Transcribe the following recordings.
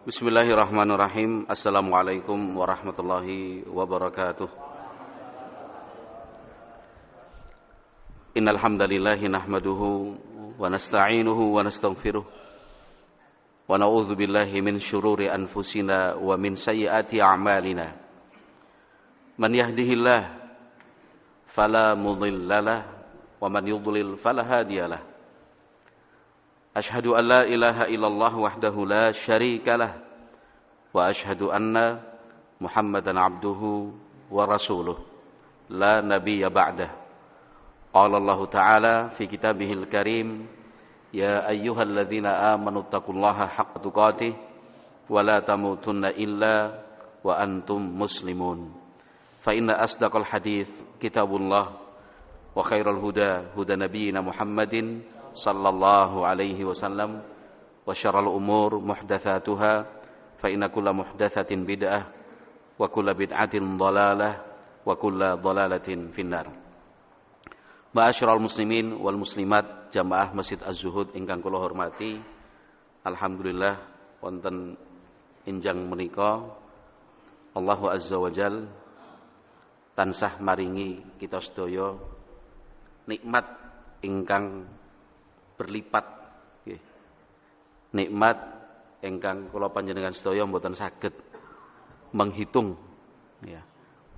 Bismillahirrahmanirrahim. Assalamualaikum warahmatullahi wabarakatuh. Innal hamdalillahi nahmaduhu wa nasta'inuhu wa nastaghfiruh wa na'udzu billahi min syururi anfusina wa min sayyiati a'malina. Man yahdihillahu fala mudhillalah wa man yudlil fala hadiyalah. Ashhadu an la ilaha illallah wahdahu la syarikalah wa ashhadu anna Muhammadan abduhu wa rasuluh la nabiyya ba'dah. Qala Allah Ta'ala fi kitabihil karim, ya ayyuhalladzina amanu taqullaha haqqa tuqatih wa la tamutunna illa wa antum muslimun. Fa inna asdaqal hadits kitabullah wa khairal huda huda nabiyyina Muhammadin sallallahu alaihi wasallam wa syarrul umur muhdatsatuha fa inna kulla muhdatsatin bid'ah wa kulla bid'atin dhalalah wa kulla dhalalatin finnar. Ma'asyiral muslimin wal muslimat jamaah Masjid Az-Zuhud ingkang kula hormati, alhamdulillah wonten enjang menika Allahu azza wajal tansah maringi kita sedaya nikmat ingkang berlipat, nikmat ingkang kula panjenengan sedaya mboten saged menghitung,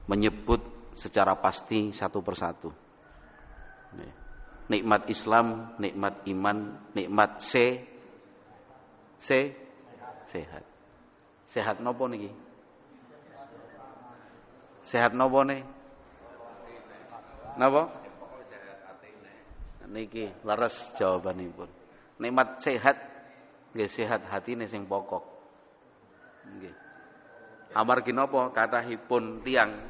menyebut secara pasti satu persatu. Nikmat Islam, nikmat iman, nikmat sehat. Sehat napa niki? Sehat napa niki? Napa? Niki leres jawabanipun. Nikmat sehat, nggih sehat hatine sing pokok. Nggih. Amargi napa kathahipun tiyang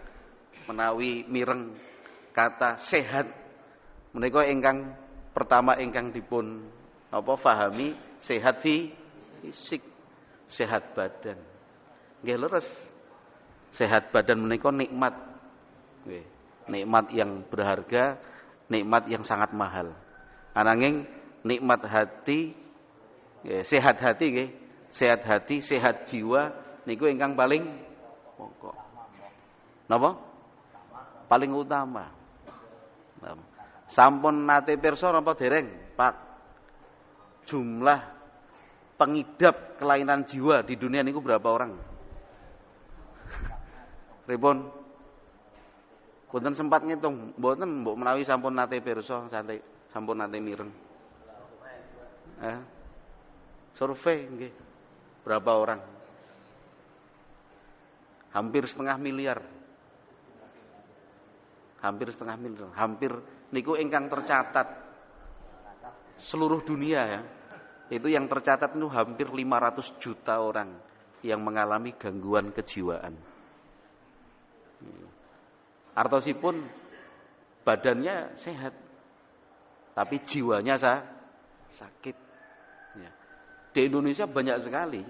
menawi mireng kata sehat menika ingkang pertama ingkang dipun fahami sehat fisik, sehat badan. Nggih leres. Sehat badan menika nikmat. Nggih. Nikmat yang berharga, nikmat yang sangat mahal. Ananging nikmat hati, sehat hati nggih, sehat hati, sehat jiwa niku ingkang paling pokok. Napa? Paling utama. Sampun nate pirsa napa dereng, Pak? Jumlah pengidap kelainan jiwa di dunia niku berapa orang? Pripun? Boten sempat ngitung, boten mbok menawi sampun nate pirsa, sampun nate mireng. Survei nggih. Berapa orang? Hampir setengah miliar. Hampir niku ingkang tercatat seluruh dunia ya. Itu yang tercatat itu hampir 500 juta orang yang mengalami gangguan kejiwaan. Artosipun badannya sehat, tapi jiwanya sakit. Ya. Di Indonesia banyak sekali.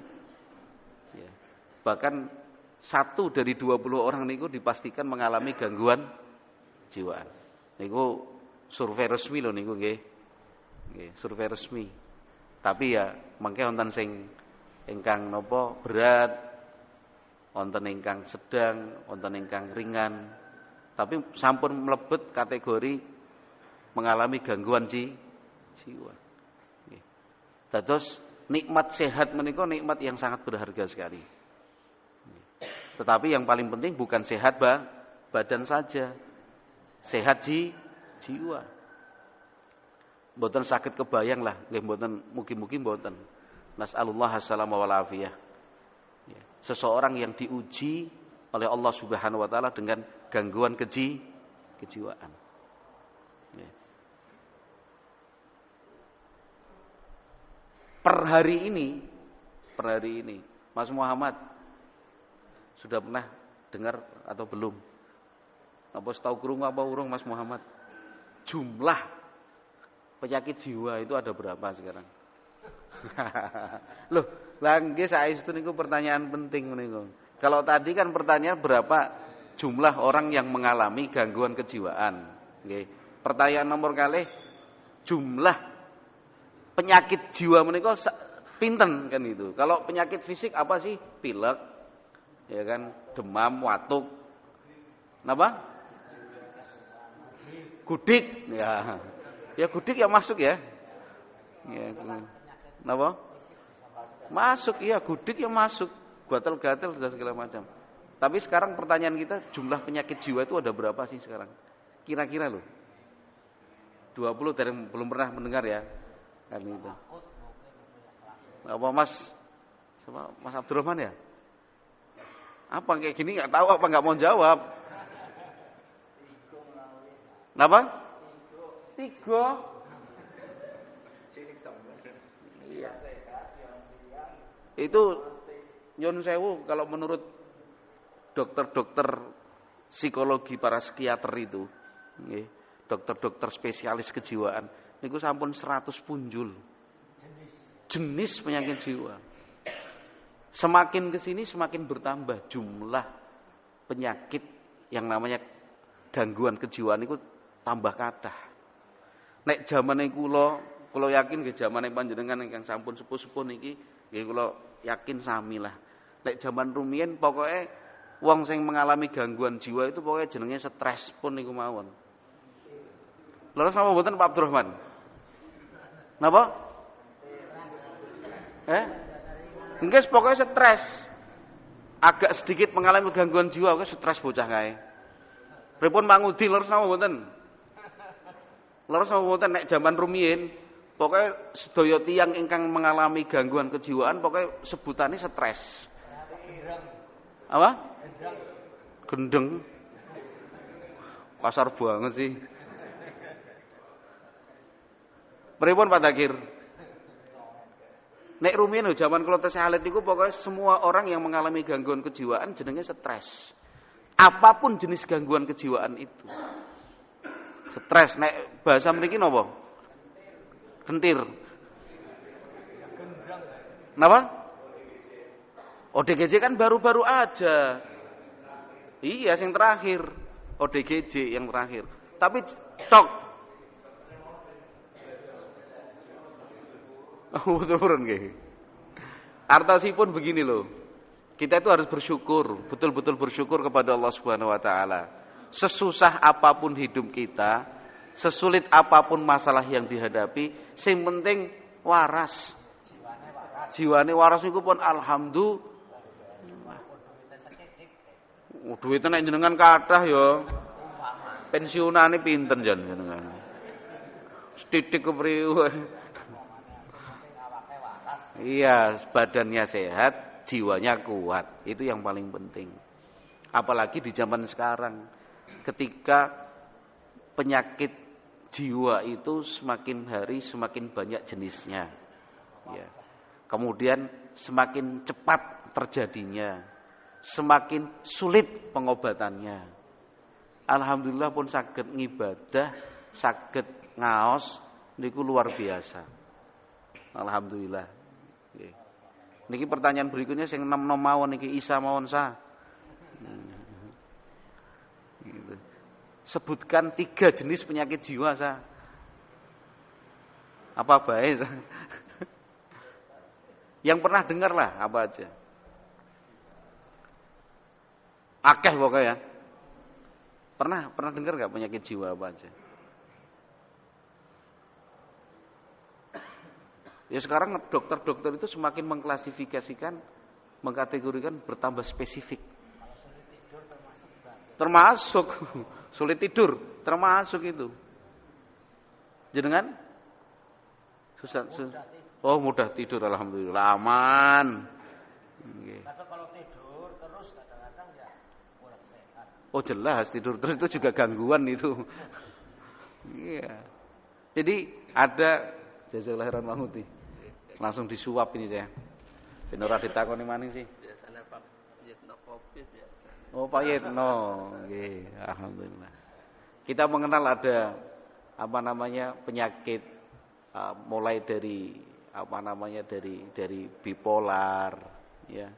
Ya. Bahkan 1 dari 20 orang niku dipastikan mengalami gangguan jiwaan. Niku survei resmi lho niku nggih. Nggih, survei resmi. Tapi ya mangke wonten sing ingkang napa berat, wonten ingkang sedang, wonten ingkang ringan. Tapi sampun mlebet kategori mengalami gangguan jiwa. Dados nikmat sehat menika nikmat yang sangat berharga sekali. Tetapi yang paling penting bukan sehat badan saja, sehat jiwa. Mboten sakit kebayang lah, nggih mboten mugi-mugi mboten. Nas'alullah as-salama wal afiyah. Seseorang yang diuji oleh Allah Subhanahu wa taala dengan gangguan kejiwaan. Per hari ini Mas Muhammad sudah pernah dengar atau belum? Apa tahu krungu apa urung Mas Muhammad? Jumlah penyakit jiwa itu ada berapa sekarang? Loh, lah nggih saestu niku pertanyaan penting niku. Kalau tadi kan pertanyaan berapa jumlah orang yang mengalami gangguan kejiwaan. Nggih. Pertanyaan nomor kalih jumlah penyakit jiwa menika Pinten kan itu. Kalau penyakit fisik apa sih? Pilek, ya kan, demam, watuk. Napa? Gudik, ya. Ya gudik ya masuk ya. Ya, napa? Masuk, iya gudik ya masuk. Gatal-gatal dan segala macam. Tapi sekarang pertanyaan kita, jumlah penyakit jiwa itu ada berapa sih sekarang? Kira-kira loh. 20 dari belum pernah mendengar ya. Kan itu. Apa Mas? Sama Mas Abdurrahman ya? Apa kayak gini nggak tahu apa nggak mau jawab? Kenapa? 3. Iya. Itu nyun sewu kalau menurut dokter-dokter psikologi para psikiater itu, dokter-dokter spesialis kejiwaan, niku sampun 100 punjul. Jenis penyakit jiwa. Semakin kesini semakin bertambah jumlah penyakit yang namanya gangguan kejiwaan itu tambah kathah. Nek zamane kula yakin nggih zamane panjenengan ingkang sampun sepuh-sepuh niki nggih kula yakin sami lah. Nek zaman rumiyin pokoke wong sing mengalami gangguan jiwa itu pokoknya jenenge stres pun niku mawon. Leres napa mboten Pak Abdurrahman? Napa? Engges pokoknya stres. Agak sedikit mengalami gangguan jiwa kok stres bocah kae. Pripun Pak Ngudi leres napa mboten? Leres napa mboten nek zaman rumiyin pokoknya sedaya tiyang ingkang mengalami gangguan kejiwaan pokoknya sebutannya stres. Apa? Gendeng. Kasar banget sih. Pripun Pak Dakir? Nek rumiyin zaman kula tesih alit niku pokoknya semua orang yang mengalami gangguan kejiwaan jenenge stres. Apapun jenis gangguan kejiwaan itu. Stres nek bahasa mriki napa? Kentir. Napa? ODGJ kan baru-baru aja. Iya, yang terakhir. ODGJ yang terakhir. Tapi tok. Betul-betul nggih. Artosipun begini loh. Kita itu harus bersyukur, betul-betul bersyukur kepada Allah Subhanahu wa taala. Sesusah apapun hidup kita, sesulit apapun masalah yang dihadapi, sing penting waras. Jiwane waras niku pun alhamdulillah. Duwite nek jenengan kathah ya. Pensiunane pinten jenengan. Setitik kepriwe. Iya, badannya sehat, jiwanya kuat. Itu yang paling penting. Apalagi di zaman sekarang. Ketika penyakit jiwa itu semakin hari semakin banyak jenisnya. Ya. Kemudian semakin cepat terjadinya. Semakin sulit pengobatannya. Alhamdulillah pun saged ngibadah, saged ngaos niku luar biasa. Alhamdulillah. Niki pertanyaan berikutnya sing nom-nom mawon niki Isa mawon sa. Gitu. Sebutkan 3 jenis penyakit jiwa sa. Apa bae sa? Yang pernah dengar lah apa aja. Akeh pokoknya. Pernah dengar enggak penyakit jiwa apa aja? Ya sekarang dokter-dokter itu semakin mengklasifikasikan, mengkategorikan bertambah spesifik. Termasuk sulit tidur, termasuk itu. Jenengan? Susah. Oh, mudah tidur alhamdulillah aman. Okay. Kalau tidur terus kadang-kadang ya kurang sehat. Oh, jelas tidur terus itu juga gangguan itu. Iya. Jadi ada jazakallahu khairan Mahmudi. Langsung disuap ini saya. Ben ora ditakoni maning sih. Biasanya Pak Yitno kopi biasa. Oh, Pak Yitno. Nggih, alhamdulillah. Kita mengenal ada penyakit mulai dari dari bipolar ya.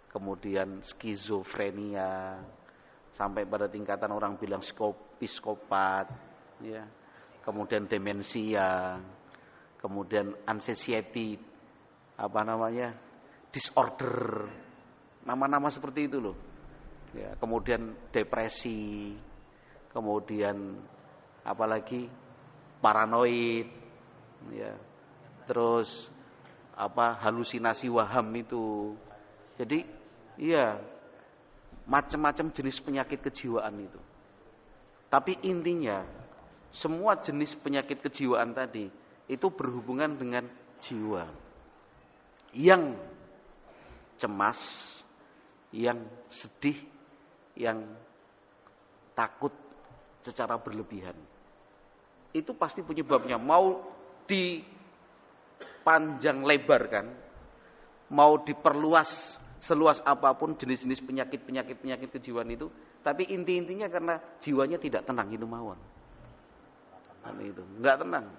Kemudian skizofrenia sampai pada tingkatan orang bilang psikopat ya. Kemudian demensia, kemudian anxiety disorder, nama-nama seperti itu loh. Ya, kemudian depresi, kemudian apalagi paranoid, ya, terus halusinasi waham itu. Jadi, iya, macam-macam jenis penyakit kejiwaan itu. Tapi intinya, semua jenis penyakit kejiwaan tadi itu berhubungan dengan jiwa yang cemas, yang sedih, yang takut secara berlebihan. Itu pasti penyebabnya. Mau dipanjang lebarkan, mau diperluas seluas apapun jenis-jenis penyakit kejiwaan itu, tapi inti-intinya karena jiwanya tidak tenang itu mawon. Itu enggak tenang.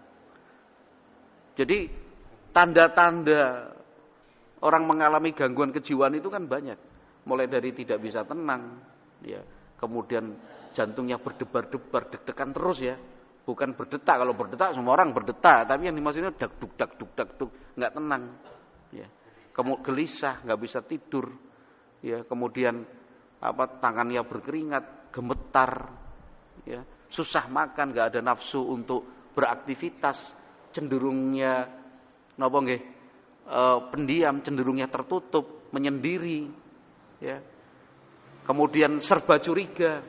Jadi tanda-tanda orang mengalami gangguan kejiwaan itu kan banyak. Mulai dari tidak bisa tenang, ya, kemudian jantungnya berdebar-debar, deg-degan terus ya. Bukan berdetak, kalau berdetak semua orang berdetak, tapi yang dimaksudnya dak-duk, enggak tenang. Ya. Kemudian gelisah, enggak bisa tidur. Ya, kemudian tangannya berkeringat, gemetar, ya, susah makan, enggak ada nafsu untuk beraktivitas, cenderungnya pendiam, cenderungnya tertutup, menyendiri, ya. Kemudian serba curiga,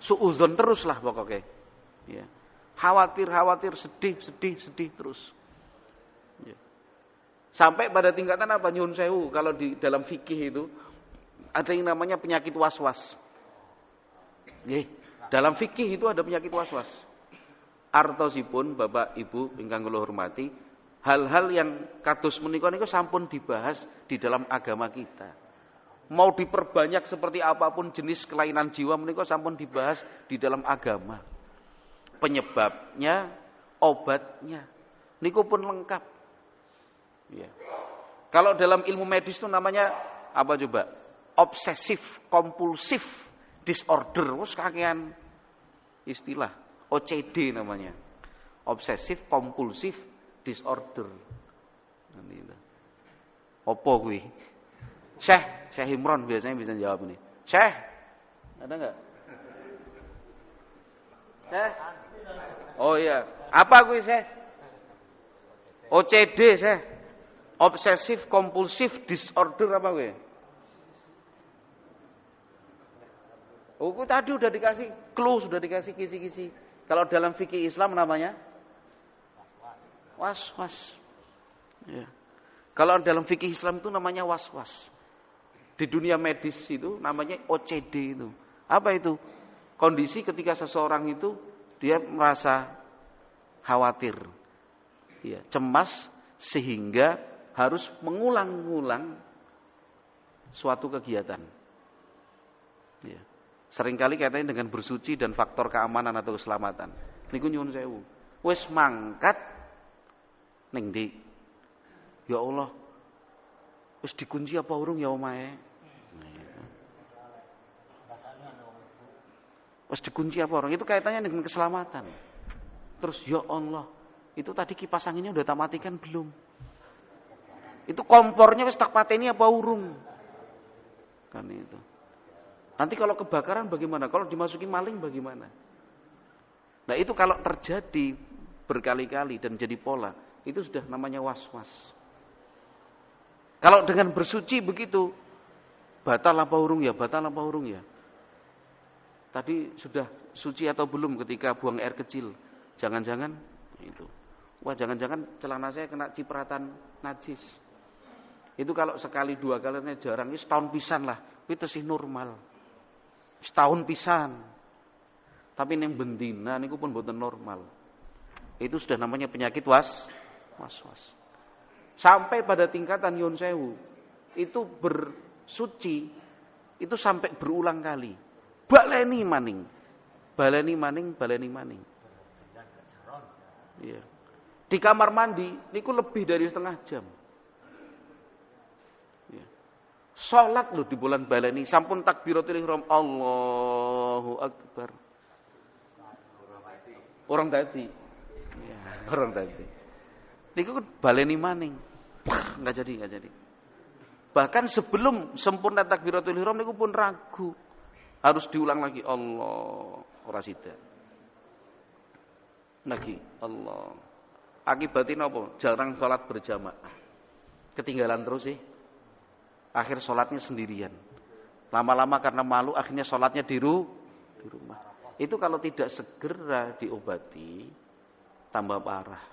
suudzon terus lah pokoknya. Ya. Khawatir, sedih terus. Ya. Sampai pada tingkatan nyun sewu, kalau di dalam fikih itu ada yang namanya penyakit was-was. Ya. Dalam fikih itu ada penyakit was-was. Artosipun Bapak Ibu ingkang kula hormati, hal-hal yang kados menika niku sampun dibahas di dalam agama kita. Mau diperbanyak seperti apapun jenis kelainan jiwa menika sampun dibahas di dalam agama. Penyebabnya, obatnya, niku pun lengkap. Ya. Kalau dalam ilmu medis itu namanya apa coba? Obsesif kompulsif disorder, wis kakean istilah. OCD namanya. Obsesif kompulsif disorder. Apa kuwi? Syekh Imron biasanya bisa jawab ini. Syekh, ada enggak? Syekh? Oh iya, apa kuwi Syekh? OCD Syekh. Obsesif kompulsif disorder apa kuwi? Oh, tadi udah dikasih clue, sudah dikasih kisi-kisi. Kalau dalam fikih Islam namanya was-was. Ya. Kalau dalam fikih Islam itu namanya was-was. Di dunia medis itu namanya OCD itu. Apa itu? Kondisi ketika seseorang itu dia merasa khawatir, ya, cemas sehingga harus mengulang-ulang suatu kegiatan. Ya. Seringkali kaitannya dengan bersuci dan faktor keamanan atau keselamatan. Niku nyuwun sewu. Wis mangkat ning ndi? Ya Allah. Wis dikunci apa urung ya omahe? Wis dikunci apa orang? Itu kaitannya dengan keselamatan. Terus ya Allah, itu tadi kipas anginnya udah tak matikan belum? Itu kompornya wis tak pateni apa urung? Kan itu. Nanti kalau kebakaran bagaimana? Kalau dimasukin maling bagaimana? Nah itu kalau terjadi berkali-kali dan jadi pola, itu sudah namanya was-was. Kalau dengan bersuci begitu, batal apa urung ya? Batal apa urung ya? Tadi sudah suci atau belum ketika buang air kecil? Jangan-jangan itu. Wah jangan-jangan celana saya kena cipratan najis. Itu kalau sekali dua kalinya jarang, ini setahun pisan lah. Itu sih normal. Setahun pisan. Tapi yang bendina niku pun boten normal. Itu sudah namanya penyakit was-was. Sampai pada tingkatan nyuwun sewu, itu bersuci itu sampai berulang kali. Baleni maning. Iya. Di kamar mandi niku lebih dari setengah jam. Ya. Salat lho di bulan baleni sampun takbiratul ihram Allahu akbar. Orang tadi. Ya, orang tadi. Niku baleni maning. Enggak jadi. Bahkan sebelum sempurna takbiratul ihram niku pun ragu. Harus diulang lagi Allah ora sida. Lagi Allah. Akibatnya apa? Jarang sholat berjamaah. Ketinggalan terus sih. Akhir sholatnya sendirian. Lama-lama karena malu akhirnya sholatnya di rumah. Itu kalau tidak segera diobati tambah parah.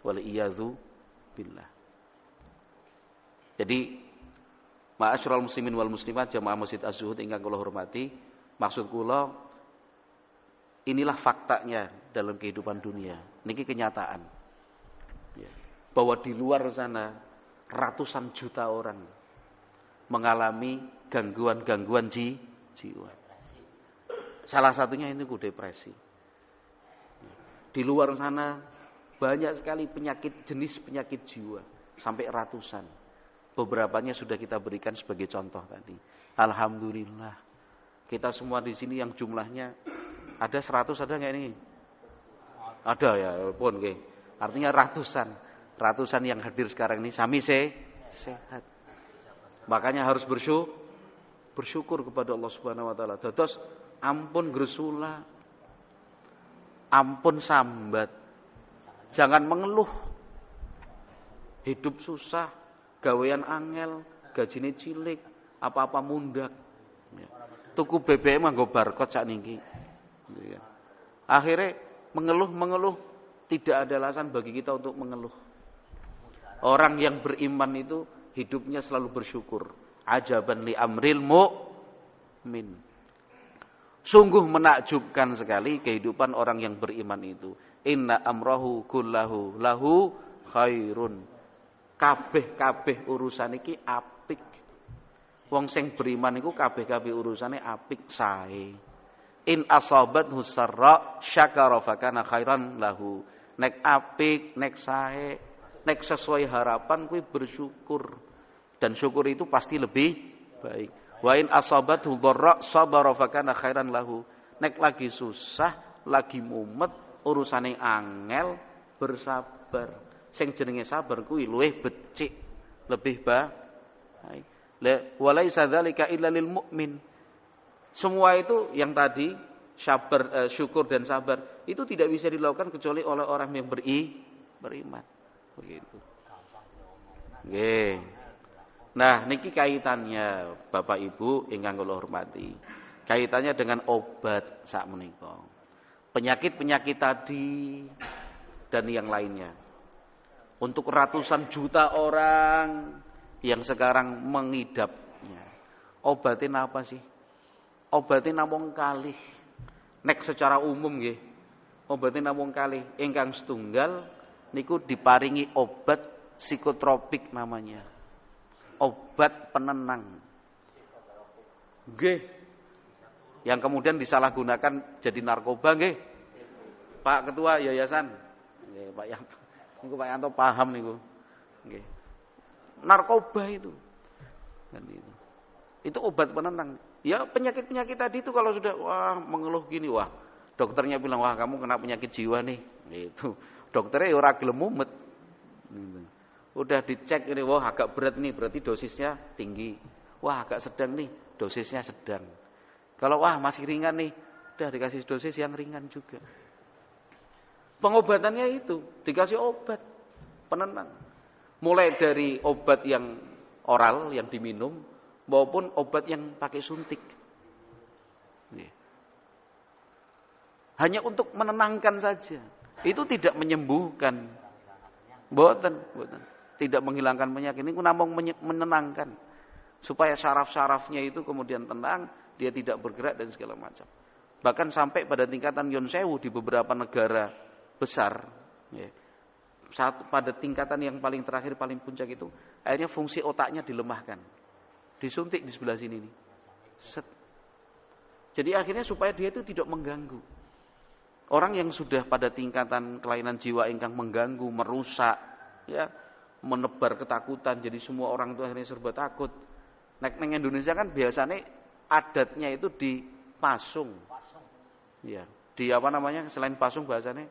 Waliyadzu billah. Jadi ma'asyiral muslimin wal muslimat jamaah Masjid Az-Zuhud ingkang kula hormati, maksud kula inilah faktanya dalam kehidupan dunia. Niki kenyataan. Ya. Bahwa di luar sana ratusan juta orang mengalami gangguan-gangguan jiwa. Salah satunya ini depresi. Di luar sana banyak sekali jenis penyakit jiwa sampai ratusan. Beberapanya sudah kita berikan sebagai contoh tadi. Alhamdulillah. Kita semua di sini yang jumlahnya ada 100 ada enggak ini? Ada ya, pun nggih. Artinya ratusan yang hadir sekarang ini sami sehat. Makanya harus bersyukur kepada Allah Subhanahu wa taala. Dados ampun gresula, ampun sambat. Jangan mengeluh. Hidup susah, gawean angel, gajine cilik, apa-apa mundak. Ya. Tuku BBM nggo barcode sakniki. Ya. Akhirnya mengeluh, tidak ada alasan bagi kita untuk mengeluh. Orang yang beriman itu hidupnya selalu bersyukur. Ajaban li amril mu'min. Sungguh menakjubkan sekali kehidupan orang yang beriman itu. Inna amrahu kullahu lahu khairun. Kabeh urusan iki apik. Wong sing beriman iku kabeh urusane apik sae. In asabathu sarra syakara fakana khairan lahu. Nek apik, nek sae, nek sesuai harapan kuwi bersyukur. Dan syukur itu pasti lebih baik. Wa in asabathu dharra sabara fakana khairan lahu. Nek lagi susah, lagi mumet, urusane angel, bersabar. Sing jenenge sabar kuwi luwih becik, lebih baik. Wa laisa dzalika illa lil mu'min. Semua itu yang tadi syukur dan sabar itu tidak bisa dilakukan kecuali oleh orang yang beriman. Begitu. Nggih. Nah, niki kaitannya Bapak Ibu ingkang kula hormati. Kaitannya dengan obat sakmenika. Penyakit-penyakit tadi dan yang lainnya. Untuk ratusan juta orang yang sekarang mengidapnya. Obatin apa sih? Obatin namung kalih. Nek secara umum nggih. Obatin namung kalih. Ingkang setunggal niku diparingi obat psikotropik namanya. Obat penenang. Nggih. Yang kemudian disalahgunakan jadi narkoba nggih. Pak Ketua Yayasan. Nggih, Pak Yanto. Niku Pak Yanto paham niku. Nggih. Narkoba itu. Kan itu. Itu obat penenang. Ya penyakit-penyakit tadi itu kalau sudah mengeluh gini, dokternya bilang kamu kena penyakit jiwa nih. Itu. Dokternya ora gelem mumet. Udah dicek ini agak berat nih, berarti dosisnya tinggi. Agak sedang nih, dosisnya sedang. Kalau masih ringan nih, udah dikasih dosis yang ringan juga. Pengobatannya itu dikasih obat penenang. Mulai dari obat yang oral yang diminum maupun obat yang pakai suntik. Hanya untuk menenangkan saja. Itu tidak menyembuhkan. Mboten. Tidak menghilangkan penyakit. Ini namung menenangkan. Supaya saraf-sarafnya itu kemudian tenang, dia tidak bergerak dan segala macam. Bahkan sampai pada tingkatan Yon Sewu di beberapa negara besar, pada tingkatan yang paling terakhir, paling puncak itu, akhirnya fungsi otaknya dilemahkan. Disuntik di sebelah sini nih. Set. Jadi akhirnya supaya dia itu tidak mengganggu. Orang yang sudah pada tingkatan kelainan jiwa ingkang mengganggu, merusak, menebar ketakutan, jadi semua orang itu akhirnya serba takut. Nek neng Indonesia kan biasanya adatnya itu dipasung. Ya, di apa namanya selain pasung bahasanya?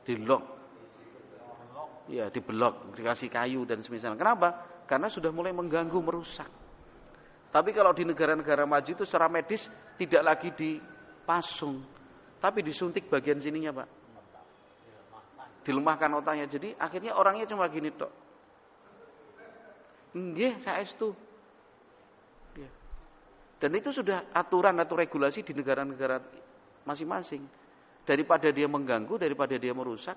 Dilok. Ya, diblok, dikasih kayu dan semisal. Kenapa? Karena sudah mulai mengganggu, merusak. Tapi kalau di negara-negara maju itu secara medis tidak lagi dipasung, tapi disuntik bagian sininya, Pak. Dilemahkan otaknya. Jadi akhirnya orangnya cuma gini tok. Nggih, saestu. Ya. Dan itu sudah aturan atau regulasi di negara-negara masing-masing. Daripada dia mengganggu, daripada dia merusak.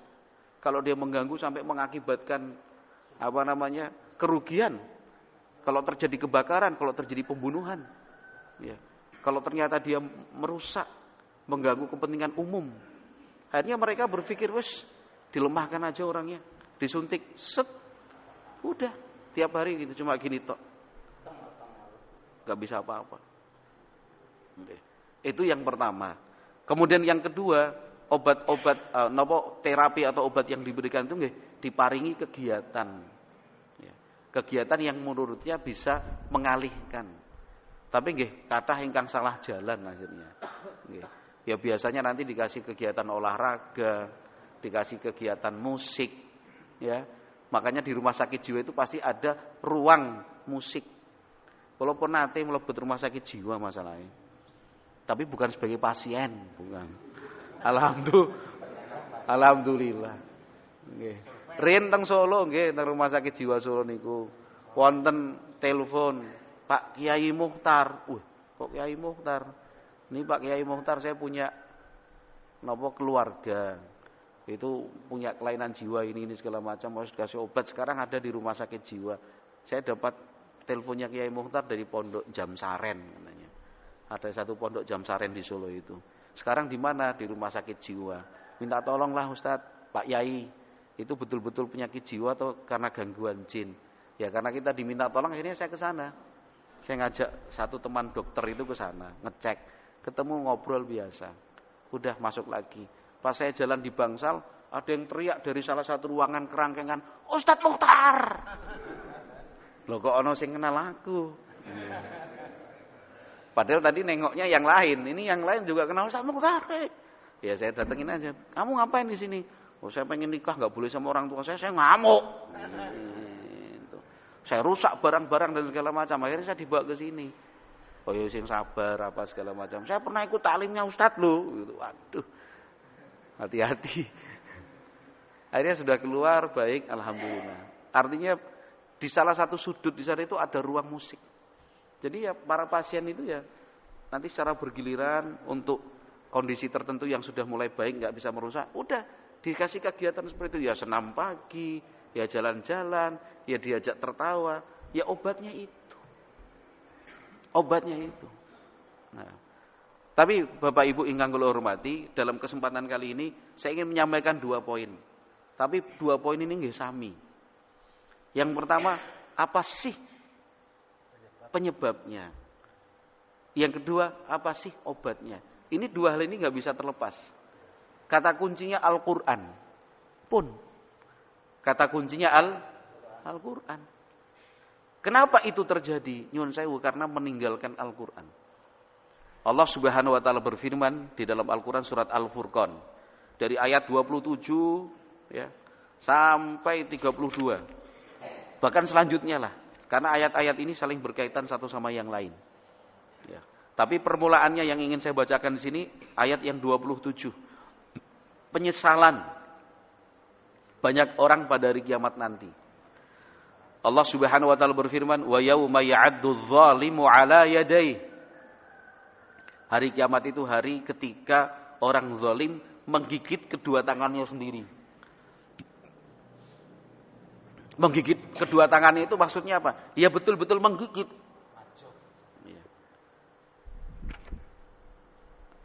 Kalau dia mengganggu sampai mengakibatkan kerugian. Kalau terjadi kebakaran, kalau terjadi pembunuhan. Ya. Kalau ternyata dia merusak, mengganggu kepentingan umum. Akhirnya mereka berpikir, wes dilemahkan aja orangnya, disuntik, set, udah tiap hari gitu, cuma gini tok, nggak bisa apa-apa. Itu yang pertama. Kemudian yang kedua, obat-obat terapi atau obat yang diberikan itu diparingi kegiatan, ya. Kegiatan yang menurutnya bisa mengalihkan. Tapi kathah ingkang salah jalan akhirnya. Ya biasanya nanti dikasih kegiatan olahraga, dikasih kegiatan musik, ya. Makanya di rumah sakit jiwa itu pasti ada ruang musik. Walaupun nanti melebet rumah sakit jiwa masalahnya. Tapi bukan sebagai pasien, bukan. Alhamdulillah. Nggih. Rin teng Solo nggih, teng rumah sakit jiwa Solo niku wonten telepon, Pak Kiai Mukhtar. Kok Kiai Mukhtar? Ini Pak Kiai Mukhtar, saya punya keluarga. Itu punya kelainan jiwa ini segala macam, harus dikasih obat. Sekarang ada di rumah sakit jiwa. Saya dapat teleponnya Kiai Mukhtar dari Pondok Jamsaren katanya. Ada satu pondok Jamsaren di Solo itu. Sekarang di mana? Di rumah sakit jiwa. Minta tolonglah Ustadz, Pak Yai, itu betul-betul penyakit jiwa atau karena gangguan jin? Ya karena kita diminta tolong, akhirnya saya ke sana. Saya ngajak satu teman dokter itu ke sana, ngecek, ketemu, ngobrol biasa. Udah masuk lagi. Pas saya jalan di Bangsal, ada yang teriak dari salah satu ruangan kerangkengan, Ustadz Mukhtar. Loh kok ono sing kenal aku? Padahal tadi nengoknya yang lain, ini yang lain juga kenal Ustadz Mukhtar. Ya saya datengin aja. Kamu ngapain di sini? Oh saya pengen nikah, nggak boleh sama orang tua saya ngamuk. Gitu. Saya rusak barang-barang dan segala macam. Akhirnya saya dibawa ke sini. Oh ya sing sabar apa segala macam. Saya pernah ikut taklimnya Ustadz loh. Gitu. Waduh, hati-hati. Akhirnya sudah keluar baik, alhamdulillah. Artinya di salah satu sudut di sana itu ada ruang musik. Jadi ya para pasien itu ya nanti secara bergiliran untuk kondisi tertentu yang sudah mulai baik nggak bisa merusak, udah dikasih kegiatan seperti itu, ya senam pagi, ya jalan-jalan, ya diajak tertawa, ya obatnya itu. Nah, tapi Bapak Ibu ingkang kula hormati, dalam kesempatan kali ini saya ingin menyampaikan 2 poin. Tapi 2 poin ini nggih sami. Yang pertama, apa sih penyebabnya? Yang kedua, apa sih obatnya? Ini 2 hal ini nggak bisa terlepas. Kata kuncinya Al-Quran pun. Kata kuncinya Al-Quran. Kenapa itu terjadi? Nyuwun sewu, karena meninggalkan Al-Quran. Allah Subhanahu wa taala berfirman di dalam Al-Quran surat Al-Furqan dari ayat 27 ya sampai 32. Bahkan selanjutnya lah. Karena ayat-ayat ini saling berkaitan satu sama yang lain. Ya. Tapi permulaannya yang ingin saya bacakan di sini ayat yang 27. Penyesalan banyak orang pada hari kiamat nanti. Allah Subhanahu wa taala berfirman, "Wa yauma ya'addu adh-dhalimu 'ala yadayhi." Hari kiamat itu hari ketika orang zalim menggigit kedua tangannya sendiri. Menggigit kedua tangannya itu maksudnya apa? Ya betul-betul menggigit.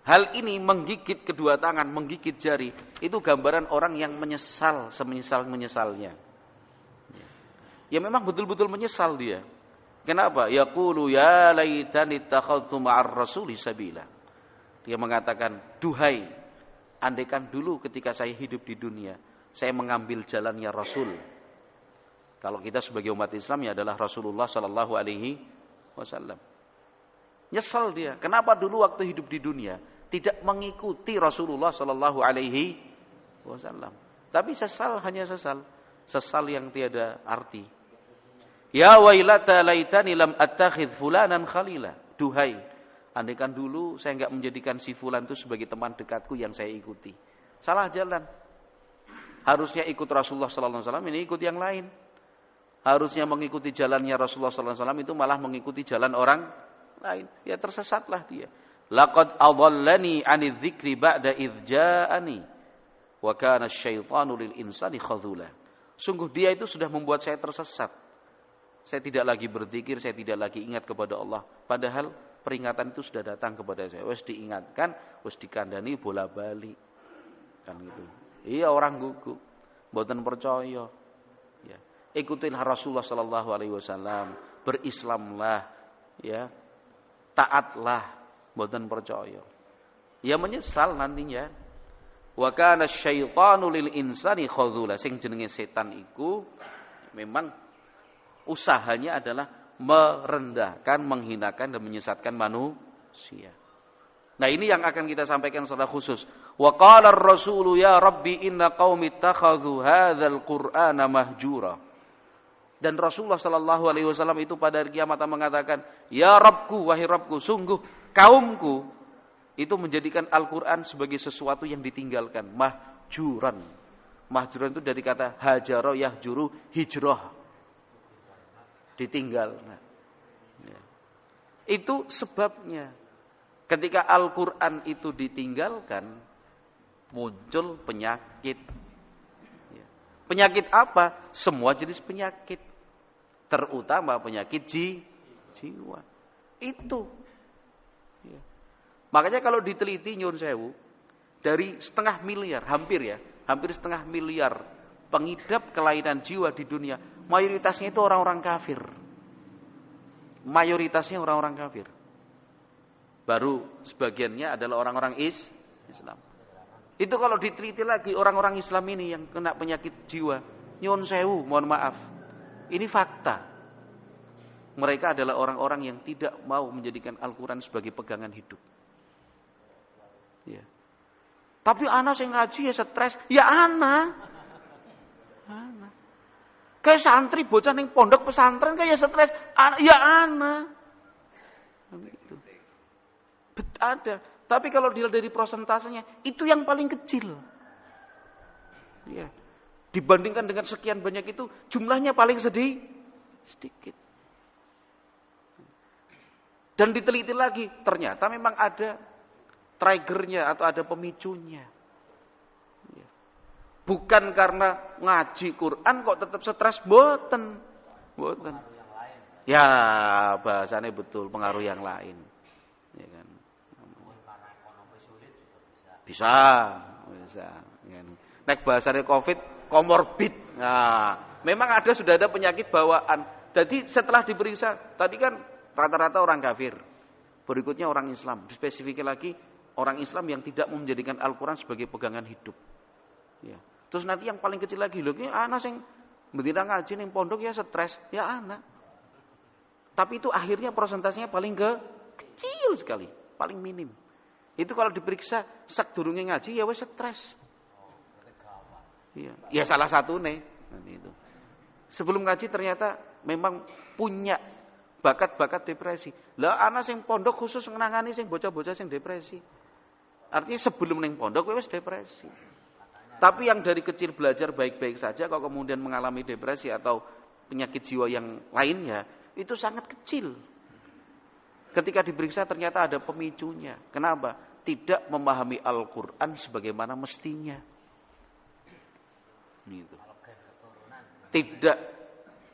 Hal ini menggigit kedua tangan, menggigit jari, itu gambaran orang yang menyesal semenyesal-menyesalnya. Ya memang betul-betul menyesal dia. Kenapa? Yaqulu ya laitani ittakhadtu ma'ar rasuli sabila. Dia mengatakan, duhai, andaikan dulu ketika saya hidup di dunia, saya mengambil jalannya Rasul. Kalau kita sebagai umat Islam ya adalah Rasulullah sallallahu alaihi wasallam. Nyesal dia. Kenapa dulu waktu hidup di dunia tidak mengikuti Rasulullah sallallahu alaihi wasallam? Tapi sesal, hanya sesal. sesal yang tiada arti. Ya wailata laitani lam attakhidh fulanan khalila. Duhai, andaikan dulu saya enggak menjadikan si fulan itu sebagai teman dekatku yang saya ikuti. Salah jalan. Harusnya ikut Rasulullah sallallahu alaihi wasallam, ini ikut yang lain. Harusnya mengikuti jalannya Rasulullah sallallahu alaihi wasallam, itu malah mengikuti jalan orang lain. Ya tersesatlah dia. Laqad adallani 'anidz dzikri ba'da idz ja'ani wa kana asyaitanu lil insani khadzula. Sungguh dia itu sudah membuat saya tersesat. Saya tidak lagi berzikir, saya tidak lagi ingat kepada Allah. Padahal peringatan itu sudah datang kepada saya. Wes diingatkan, wes dikandani bola-balik. Kan gitu. Iya orang gugup, mboten percaya. Ya. Ikutilah Rasulullah sallallahu alaihi wasallam, berislamlah, ya. Taatlah, mboten percaya. Ya menyesal nantinya. Wa kana asyaitanu lil insani khadzula. Sing jenenge setan iku memang usahanya adalah merendahkan, menghinakan dan menyesatkan manusia. Nah, ini yang akan kita sampaikan secara khusus. Wa qala ar-rasulu ya rabbi inna qaumi ittakhadhu hadzal qur'ana mahjura. Dan Rasulullah sallallahu alaihi wasallam itu pada hari kiamat mengatakan, "Ya Rabbku, wahai Rabbku, sungguh kaumku itu menjadikan Al-Qur'an sebagai sesuatu yang ditinggalkan, mahjuran." Mahjuran itu dari kata hajara yahjuru, hijrah. Ditinggal. Nah, ya. Itu sebabnya. Ketika Al-Quran itu ditinggalkan, muncul penyakit. Ya. Penyakit apa? Semua jenis penyakit. Terutama penyakit jiwa. Itu. Ya. Makanya kalau diteliti nyun sewu, dari 500 miliar, hampir 500 miliar pengidap kelainan jiwa di dunia, mayoritasnya itu orang-orang kafir. Mayoritasnya orang-orang kafir. Baru sebagiannya adalah orang-orang Islam. Itu kalau diteliti lagi orang-orang Islam ini yang kena penyakit jiwa, nyun sewu, mohon maaf. Ini fakta. Mereka adalah orang-orang yang tidak mau menjadikan Al-Quran sebagai pegangan hidup. Ya. Tapi anak yang ngaji ya stres, ya anak. Kayak santri bocah ning pondok pesantren kayak stres, ya anak. Gitu. Ada. Tapi kalau dilihat dari prosentasenya, itu yang paling kecil. Ya. Dibandingkan dengan sekian banyak itu, jumlahnya paling sedikit. Dan diteliti lagi, ternyata memang ada triggernya atau ada pemicunya. Ya. Bukan karena ngaji Quran kok tetap stres, boten. Ya, bahasanya betul, pengaruh yang lain. Ya kan. Bisa. Nek bahasanya COVID, komorbid. Nah, memang sudah ada penyakit bawaan. Jadi setelah diperiksa, tadi kan rata-rata orang kafir. Berikutnya orang Islam. Spesifiknya lagi orang Islam yang tidak menjadikan Al-Quran sebagai pegangan hidup. Ya. Terus nanti yang paling kecil lagi, loh, anak yang betina ngaji ning pondok ya stres, ya anak. Tapi itu akhirnya prosentasenya paling kecil sekali, paling minim. Itu kalau diperiksa sadurunge ngaji ya wis stres. Iya. Ya salah satu nih. Itu. Sebelum ngaji ternyata memang punya bakat-bakat depresi. Lah anak sing pondok khusus ngenangani sing bocah-bocah sing depresi. Artinya sebelum ning pondok wis depresi. Tapi yang dari kecil belajar baik-baik saja kok kemudian mengalami depresi atau penyakit jiwa yang lainnya, itu sangat kecil. Ketika diperiksa ternyata ada pemicunya. Kenapa? Tidak memahami Al-Quran sebagaimana mestinya. Gitu. Tidak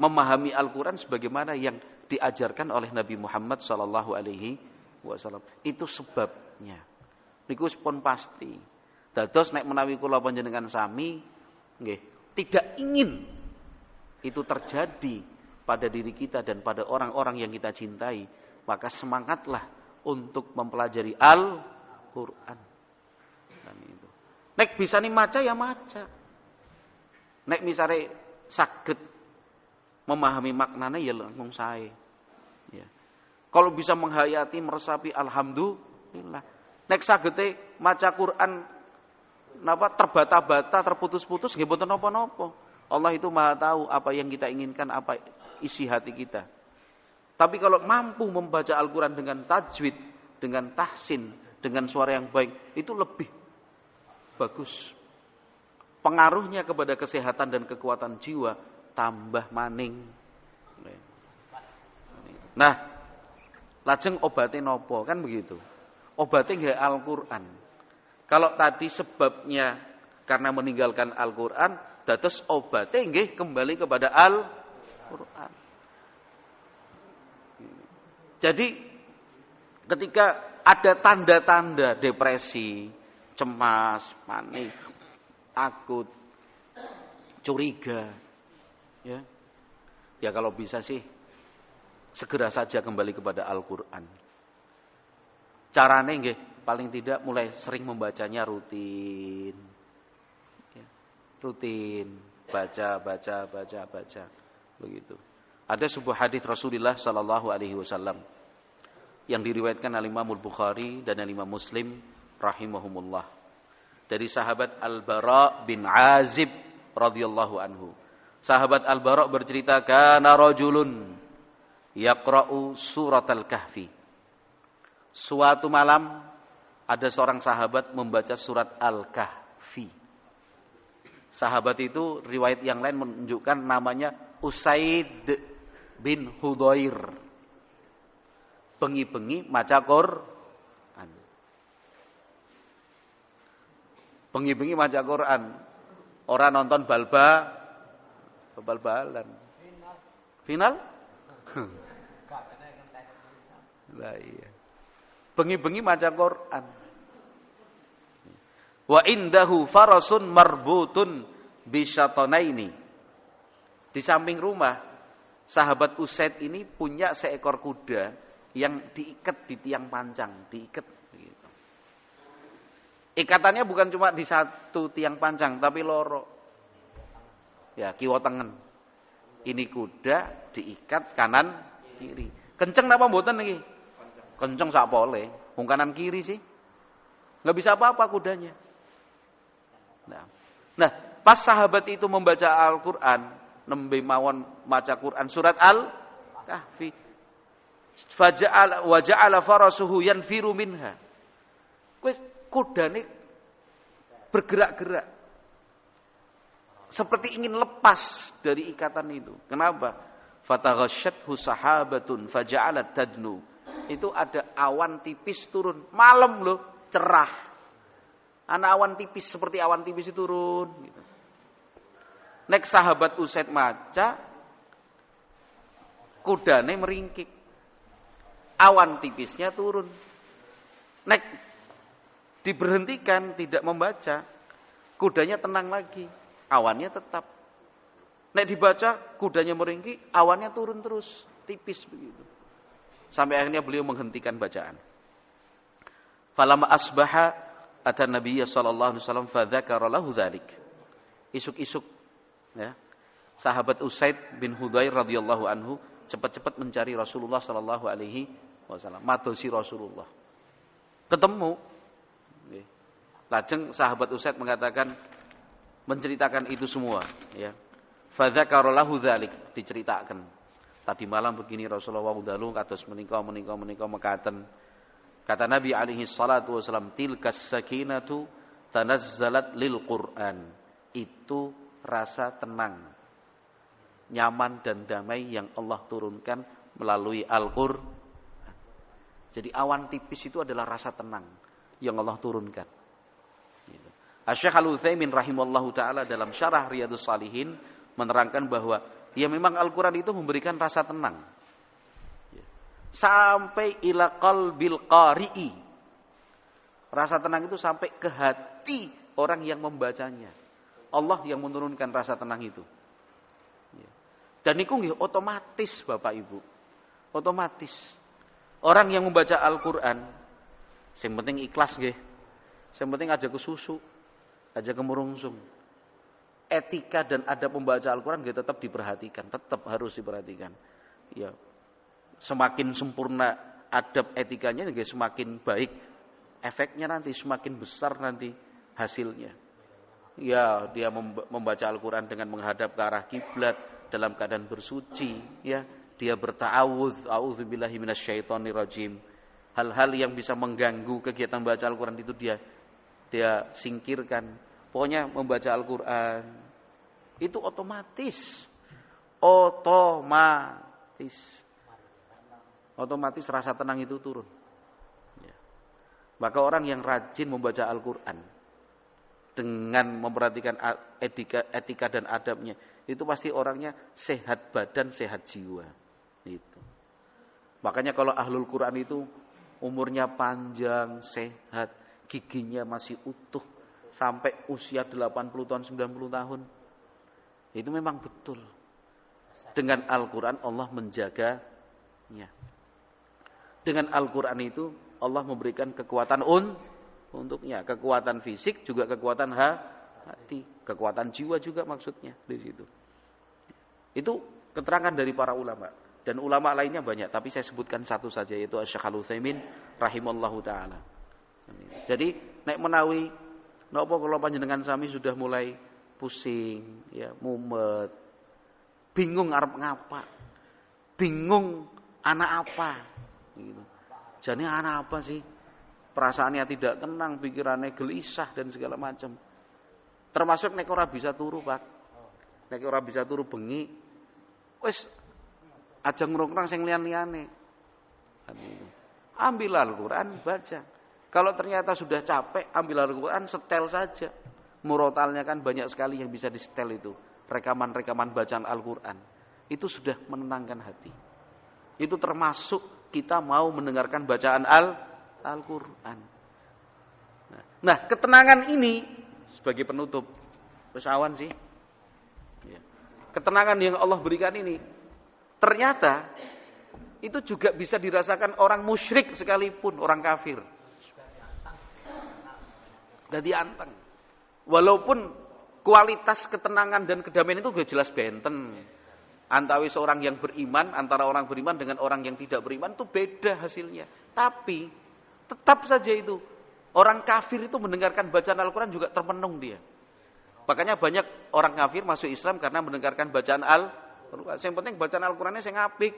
memahami Al-Quran sebagaimana yang diajarkan oleh Nabi Muhammad SAW. Itu sebabnya. Niku pun pasti. Dados nek menawi kula panjenengan sami, nggih, tidak ingin itu terjadi pada diri kita dan pada orang-orang yang kita cintai, maka semangatlah untuk mempelajari Al-Quran. Nek bisa nih maca ya maca. Nek misalnya saged memahami maknanya ya langsung sae. Ya. Kalau bisa menghayati, meresapi, alhamdulillah. Nek sagete maca Quran napa terbata-bata, terputus-putus nggih mboten napa-napa. Allah itu Maha tahu apa yang kita inginkan, apa isi hati kita. Tapi kalau mampu membaca Al-Quran dengan tajwid, dengan tahsin, dengan suara yang baik, itu lebih bagus. Pengaruhnya kepada kesehatan dan kekuatan jiwa tambah maning. Nah, lajeng obatnya nopo, kan begitu. Obatnya nggih Al-Quran. Kalau tadi sebabnya karena meninggalkan Al-Quran, dados obatnya nggih kembali kepada Al-Quran. Jadi ketika ada tanda-tanda depresi, cemas, panik, takut, curiga, ya kalau bisa sih segera saja kembali kepada Al-Quran. Caranya nggih paling tidak mulai sering membacanya rutin, baca, begitu. Ada sebuah hadis Rasulullah Sallallahu Alaihi Wasallam yang diriwayatkan oleh Imam Bukhari dan Imam Muslim rahimahumullah dari sahabat Al-Bara bin Azib radhiyallahu anhu. Sahabat Al-Bara bercerita, kana rajulun yaqra'u surat Al-Kahfi. Suatu malam ada seorang sahabat membaca surat Al-Kahfi. Sahabat itu riwayat yang lain menunjukkan namanya Usaid bin Hudhair. Bengi-bengi maca Quran. Bengi-bengi maca Quran. Orang nonton bal-balan. Final? Lah iya. Bengi-bengi maca Quran. Wa indahu farasun marbutun bisyatanaini. Di samping rumah, sahabat Usaid ini punya seekor kuda yang diikat di tiang pancang, diikat begitu. Ikatannya bukan cuma di satu tiang pancang, tapi loro. Ya, kiwa tengen. Ini kuda diikat kanan kiri. Kenceng napa mboten niki? Kenceng sak pole. Wong kanan kiri sih. Enggak bisa apa-apa kudanya. Nah, pas sahabat itu membaca Al-Qur'an, nembe mawon maca Quran surat Al-Kahfi. Wa ja'ala farasuhu yanfiru minha. Wis kudane bergerak-gerak. Seperti ingin lepas dari ikatan itu. Kenapa? Fataghasyathu sahabatun faja'alat tadnu. Itu ada awan tipis turun. Malam loh, cerah. Ana awan tipis seperti awan tipis itu turun gitu. Nek sahabat Usaid maca, kudane meringkik. Awan tipisnya turun. Nek diberhentikan tidak membaca, kudanya tenang lagi. Awannya tetap. Nek dibaca, kudanya meringkik, awannya turun terus, tipis begitu. Sampai akhirnya beliau menghentikan bacaan. Falamma asbaha ata Nabiya sallallahu alaihi wasallam fa dzakara lahu dzalik. Isuk-isuk ya. Sahabat Usaid bin Hudhair radhiyallahu anhu cepat-cepat mencari Rasulullah sallallahu alaihi wasallam, madosi Rasulullah. Ketemu. Lajeng sahabat Usaid mengatakan, menceritakan itu semua ya. Fa dzakara lahu dzalik, diceritakan. Tadi malam begini Rasulullah dalu kados menika mekaten. Kata Nabi alaihi salatu wasallam, tilkas sakinatu tanazzalat lil Qur'an. Itu rasa tenang, nyaman dan damai yang Allah turunkan melalui Al-Qur'an. Jadi awan tipis itu adalah rasa tenang yang Allah turunkan. Asy-Syaikh Al-Utsaimin rahimallahu taala dalam syarah Riyadhus Shalihin menerangkan bahwa ya memang Al-Qur'an itu memberikan rasa tenang. Sampai ila qalbil qari'i. Rasa tenang itu sampai ke hati orang yang membacanya. Allah yang menurunkan rasa tenang itu. Dan itu nggih otomatis Bapak Ibu. Otomatis. Orang yang membaca Al-Qur'an sing penting ikhlas nggih. Sing penting aja kesusu, aja kemurungsung. Etika dan adab membaca Al-Qur'an nggih tetap diperhatikan, tetap harus diperhatikan. Ya. Semakin sempurna adab etikanya juga semakin baik efeknya nanti, semakin besar nanti hasilnya. Ya, dia membaca Al-Qur'an dengan menghadap ke arah kiblat dalam keadaan bersuci, ya. Dia berta'awudz, a'udzubillahi minasyaitonirrajim. Hal-hal yang bisa mengganggu kegiatan baca Al-Qur'an itu dia singkirkan. Pokoknya membaca Al-Qur'an itu otomatis rasa tenang itu turun. Ya. Maka orang yang rajin membaca Al-Qur'an dengan memperhatikan etika dan adabnya, itu pasti orangnya sehat badan, sehat jiwa. Itu. Makanya kalau ahlul Quran itu umurnya panjang, sehat, giginya masih utuh sampai usia 80 tahun, 90 tahun. Itu memang betul. Dengan Al-Quran Allah menjaganya. Dengan Al-Quran itu Allah memberikan kekuatan untuknya, kekuatan fisik juga kekuatan hati, kekuatan jiwa juga maksudnya di situ. Itu keterangan dari para ulama. Dan ulama lainnya banyak, tapi saya sebutkan satu saja, yaitu Syekh Al-Utsaimin rahimallahu taala. Jadi nek menawi napa kula panjenengan sami sudah mulai pusing, ya, mumet, bingung arep ngapa, bingung anak apa, gitu. Jadi anak apa sih? Perasaannya tidak tenang, pikirannya gelisah dan segala macam. Termasuk nek ora bisa turu, Pak. Nek ora bisa turu bengi, wis aja ngrungkrang sing liyan-liyane. Ambil Al-Qur'an, baca. Kalau ternyata sudah capek, ambil Al-Qur'an, setel saja. Murotalnya kan banyak sekali yang bisa disetel itu. Rekaman-rekaman bacaan Al-Qur'an. Itu sudah menenangkan hati. Itu termasuk kita mau mendengarkan bacaan Al-Qur'an. Nah, ketenangan ini sebagai penutup. Pesawan sih. Ketenangan yang Allah berikan ini ternyata itu juga bisa dirasakan orang musyrik sekalipun, orang kafir. Jadi anteng. Walaupun kualitas ketenangan dan kedamaian itu sudah jelas benten. Antara seorang yang beriman, antara orang beriman dengan orang yang tidak beriman itu beda hasilnya. Tapi tetap saja itu orang kafir itu mendengarkan bacaan Al-Qur'an juga termenung dia. Makanya banyak orang kafir masuk Islam karena mendengarkan bacaan Al-Qur'an. Yang penting bacaan Al-Qur'annya sing apik.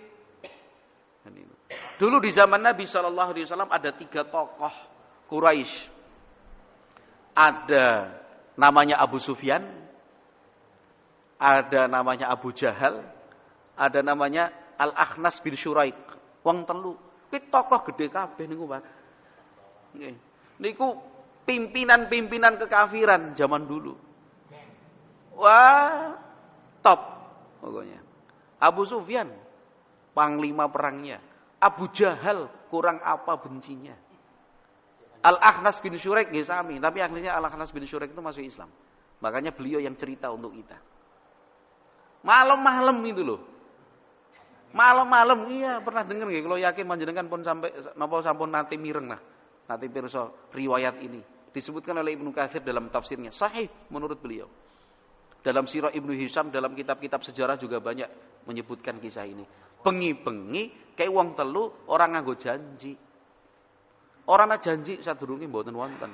Dulu di zaman Nabi SAW ada 3 tokoh Quraisy. Ada namanya Abu Sufyan, ada namanya Abu Jahal, ada namanya Al-Akhnas bin Syuraik. Wong telu. Kuwi tokoh gede kabeh niku, Pak. Nggih. Niku pimpinan-pimpinan kekafiran zaman dulu. Wah, top pokoknya. Abu Sufyan, panglima perangnya. Abu Jahal, kurang apa bencinya. Al-Akhnas bin Syuraik nggih sami, tapi akhirnya Al-Akhnas bin Syuraik itu masuk Islam. Makanya beliau yang cerita untuk kita. Malam-malam itu loh. Malam-malam, iya pernah dengar nggih, kalau yakin panjenengan pun sampai napa sampun nate mireng lah. Nate pirsa riwayat ini disebutkan oleh Ibnu Katsir dalam tafsirnya, sahih menurut beliau. Dalam Sirah Ibnu Hisham, dalam kitab-kitab sejarah juga banyak menyebutkan kisah ini. Bengi-bengi kayak wong telu orang nganggo janji. Orang ana janji sadurunge mboten wonten.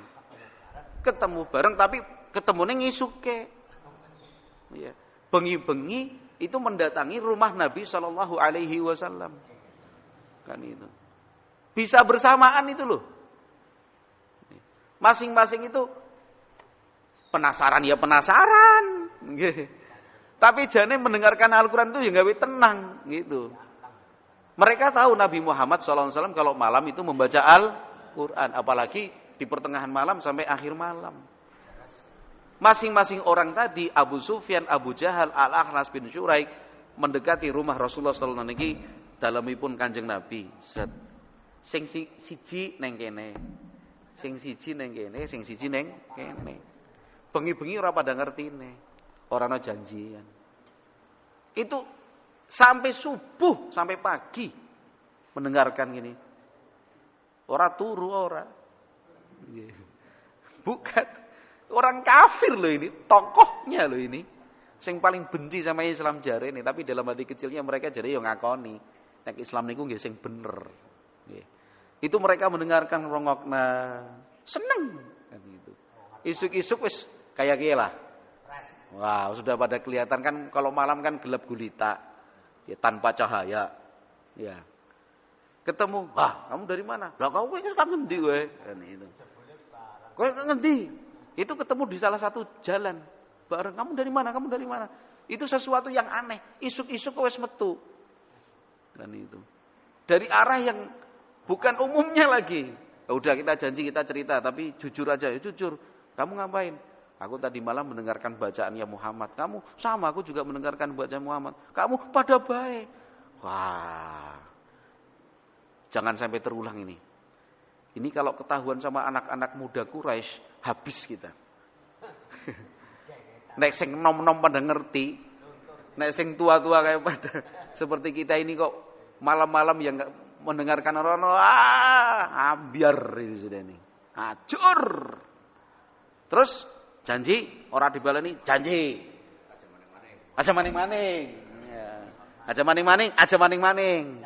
Ketemu bareng tapi ketemune ngisuke. Ya. Bengi-bengi itu mendatangi rumah Nabi Shallallahu alaihi wasallam. Kan itu. Bisa bersamaan itu loh. Masing-masing itu penasaran ya penasaran. Tapi jane mendengarkan Al-Qur'an itu ya gawe tenang gitu. Mereka tahu Nabi Muhammad SAW kalau malam itu membaca Al-Qur'an, apalagi di pertengahan malam sampai akhir malam. Masing-masing orang tadi, Abu Sufyan, Abu Jahal, Al-Akhnas bin Syuraik, mendekati rumah Rasulullah sallallahu alaihi wasallam dalemipun Kanjeng Nabi. Sing siji neng kene. Sing siji neng kene, sing siji neng kene. Bengi-bengi ora pada ngertine. Ora ana janjian. Itu sampai subuh, sampai pagi mendengarkan gini. Ora turu ora. Bukan. Orang kafir loh ini, tokohnya loh ini. Sing paling benci sama Islam jare ini, tapi dalam hati kecilnya mereka jadi yang ngakoni nek Islam niku nggih sing bener. Nggih. Itu mereka mendengarkan rongokna seneng kan gitu. Isuk-isuk wis Kayak gini lah. Ras. Wah, sudah pada kelihatan kan kalau malam kan gelap gulita. Ya, tanpa cahaya. Ya. Ketemu, kamu dari mana? Lah kau kan ngendi kowe? Kan itu. Kowe ngendi? Itu ketemu di salah satu jalan. Bareng, kamu dari mana? Kamu dari mana? Itu sesuatu yang aneh. Isuk-isuk kowe wis metu. Kan itu. Dari arah yang bukan umumnya lagi. Ya udah kita janji kita cerita, tapi jujur aja, ya jujur. Kamu ngapain? Aku tadi malam mendengarkan bacaannya Muhammad. Kamu sama, aku juga mendengarkan bacaan Muhammad. Kamu pada baik. Wah. Jangan sampai terulang ini. Ini kalau ketahuan sama anak-anak muda Quraisy, habis kita. Nek sing nom-nom pada ngerti, nek sing tua-tua kayak pada seperti kita ini kok malam-malam yang enggak mendengarkan rono, ambiar ini sudah ini. Acur. Terus janji, orang dibaleni janji. Aja maning-maning. Ya. Aja maning-maning.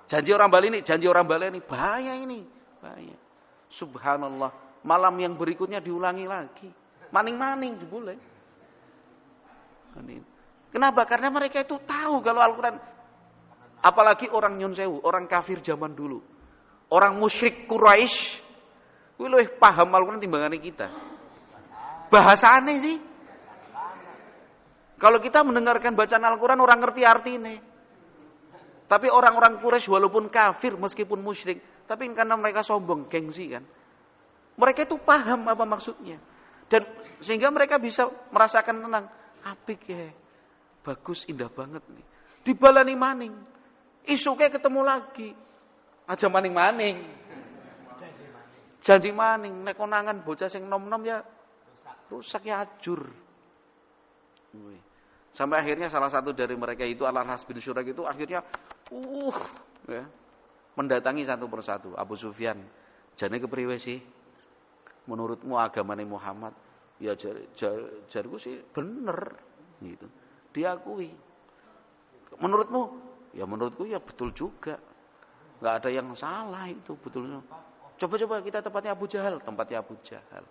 Janji orang baleni, janji orang baleni. Bahaya ini, bahaya. Subhanallah. Malam yang berikutnya diulangi lagi. Maning-maning boleh. Kenapa? Karena mereka itu tahu kalau Al-Quran, apalagi orang Nyun Sewu, orang kafir zaman dulu, orang musyrik Quraisy, kuwi luwih paham Al-Quran timbangane kita. Bahasane sih. Kalau kita mendengarkan bacaan Al-Quran orang ngerti artinya. Tapi orang-orang Quraisy walaupun kafir meskipun musyrik, tapi karena mereka sombong, gengsi kan. Mereka itu paham apa maksudnya. Dan sehingga mereka bisa merasakan tenang. Apik ya. Bagus, indah banget nih. Dibalani maning. Isuke ketemu lagi. Aja maning-maning. Janji maning. Nek konangan bocah sing nom-nom ya rusak ya ajur. Sampai akhirnya salah satu dari mereka itu Al-Nas bin Syurak itu akhirnya ya, mendatangi satu persatu Abu Sufyan. Jane kepriwe sih? Menurutmu agamane Muhammad? Ya jarku sih bener gitu. Diakui. Menurutmu? Ya menurutku ya betul juga. Enggak ada yang salah itu betulnya. Coba-coba kita tempatnya Abu Jahal, tempatnya Abu Jahal.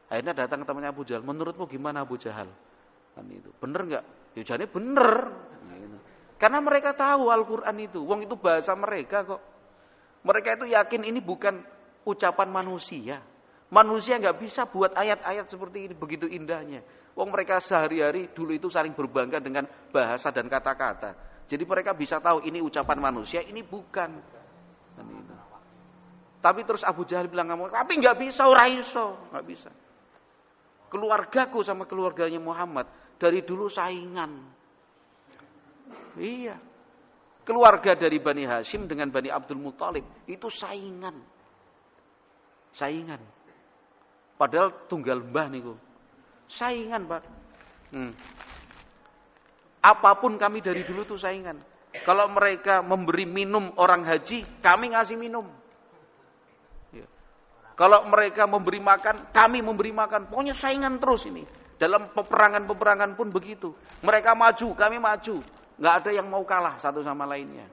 Akhirnya datang ke temannya Abu Jahal. Menurutmu gimana Abu Jahal? Kan itu. Bener enggak? Ya jane bener. Gitu. Karena mereka tahu Al-Qur'an itu. Wong itu bahasa mereka kok. Mereka itu yakin ini bukan ucapan manusia. Manusia enggak bisa buat ayat-ayat seperti ini begitu indahnya. Wong mereka sehari-hari dulu itu saling berbangga dengan bahasa dan kata-kata. Jadi mereka bisa tahu ini ucapan manusia, ini bukan. Kan itu. Tapi terus Abu Jahal bilang, tapi enggak bisa, ora iso, enggak bisa. Keluargaku sama keluarganya Muhammad dari dulu saingan. Iya. Keluarga dari Bani Hashim dengan Bani Abdul Muthalib itu saingan. Saingan. Padahal tunggal mbah niku. Saingan, Pak. Apapun kami dari dulu tuh saingan. Kalau mereka memberi minum orang haji, kami ngasih minum. Ya. Kalau mereka memberi makan, kami memberi makan. Pokoknya saingan terus ini. Dalam peperangan-peperangan pun begitu. Mereka maju, kami maju. Nggak ada yang mau kalah satu sama lainnya.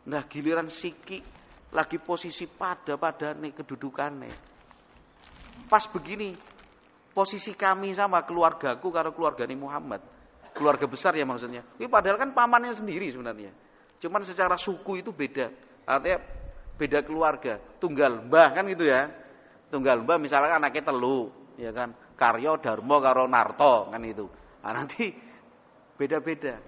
Nah, giliran Siki lagi posisi pada-padane kedudukannya. Pas begini, posisi kami sama keluargaku karo keluargane Muhammad. Keluarga besar ya maksudnya. Ini padahal kan pamannya sendiri sebenarnya. Cuman secara suku itu beda. Artinya beda keluarga. Tunggal mbah kan gitu ya. Tunggal mbah misalnya anaknya telu, ya kan. Karyo, Darmo, karo Narto kan itu. Nah, nanti beda-beda.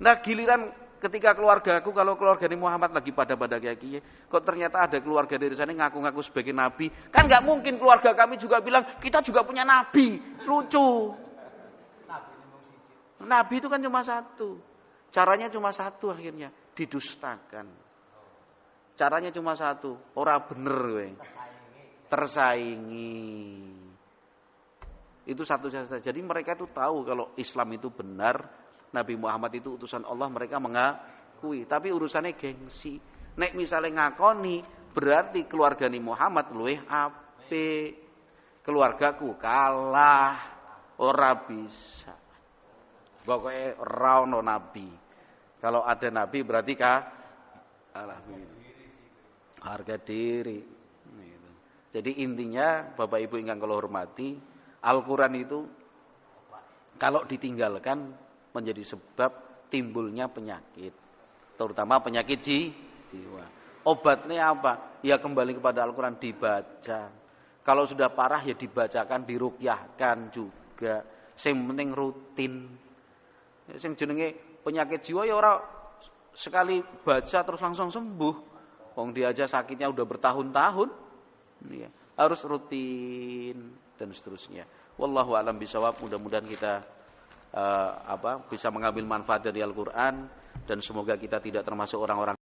Nah, giliran ketika keluargaku kalau keluargane Muhammad lagi pada kiai, kok ternyata ada keluarga dari sana ngaku-ngaku sebagai nabi. Kan nggak mungkin keluarga kami juga bilang kita juga punya nabi. Lucu. Nabi itu kan cuma satu. Caranya cuma satu akhirnya. Didustakan. Caranya cuma satu. Ora bener we. Tersaingi. Itu satu saja. Jadi mereka itu tahu kalau Islam itu benar. Nabi Muhammad itu utusan Allah. Mereka mengakui. Tapi urusannya gengsi. Nek misalnya ngakoni. Berarti keluargane Muhammad luwih apik. Keluargaku kalah. Ora bisa. Pokoknya ora ono nabi. Kalau ada nabi berarti kalah. Harga diri. Jadi intinya Bapak Ibu ingkang kula hormati, Al-Qur'an itu kalau ditinggalkan menjadi sebab timbulnya penyakit, terutama penyakit jiwa. Obatnya apa? Ya kembali kepada Al-Qur'an, dibaca. Kalau sudah parah ya dibacakan, diruqyahkan juga. Sing penting rutin. Sing jenenge penyakit jiwa ya ora sekali baca terus langsung sembuh. Wong dia aja sakitnya udah bertahun-tahun. Ya, harus rutin dan seterusnya. Wallahu a'lam bishawab. Mudah-mudahan kita bisa mengambil manfaat dari Al-Qur'an dan semoga kita tidak termasuk orang-orang